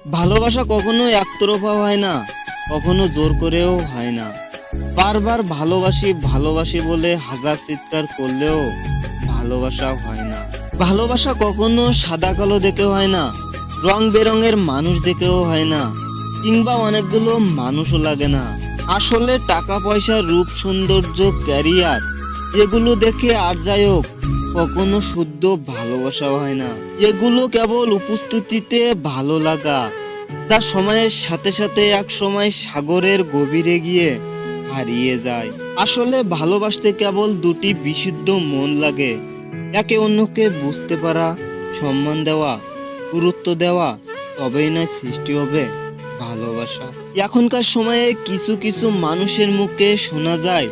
ভালোবাসা কখনো একতরফা হয় না, কখনো জোর করেও হয় না। বারবার ভালোবাসি ভালোবাসি বলে হাজার চিৎকার করলেও ভালোবাসা হয় না। ভালোবাসা কখনো সাদা কালো দেখে হয় না, রং বেরঙের মানুষ দেখেও হয় না, কিংবা অনেকগুলো মানুষও লাগে না। আসলে টাকা পয়সা, রূপ, সৌন্দর্য, ক্যারিয়ার এগুলো দেখে আর যাই হোক, কখনো শুদ্ধ ভালোবাসা হয় না। এগুলো কেবল উপস্থিতিতে ভালো লাগা, যা সময়ের সাথে সাথে এক সময় সাগরের গভীরে গিয়ে হারিয়ে যায়। আসলে ভালোবাসতে কেবল দুটি বিশুদ্ধ মন লাগে, একে অন্যকে বুঝতে পারা, সম্মান দেওয়া, গুরুত্ব দেওয়া, তবেই না সৃষ্টি হবে ভালোবাসা। এখনকার সময়ে কিছু কিছু মানুষের মুখে শোনা যায়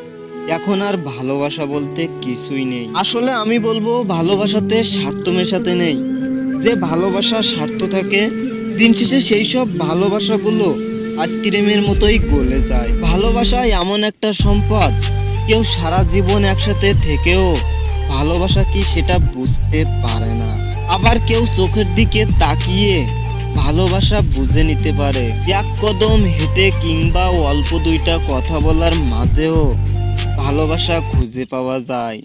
এখন আর ভালোবাসা বলতে কিছুই নেই। আসলে আমি বলবো ভালোবাসাতে স্বার্থ মেশাতে নেই। যে ভালোবাসার স্বার্থ থাকে, দিন শেষে সেই সব ভালোবাসাগুলো আইসক্রিমের মতোই গলে যায়। ভালোবাসা এমন একটা সম্পদ, কেউ সারা জীবন একসাথে থেকেও ভালোবাসা কি সেটা বুঝতে পারে না। আবার কেউ চোখের দিকে তাকিয়ে ভালোবাসা বুঝে নিতে পারে। এক কদম হেঁটে কিংবা অল্প দুইটা কথা বলার মাঝেও ভালোবাসা খুঁজে পাওয়া যায়।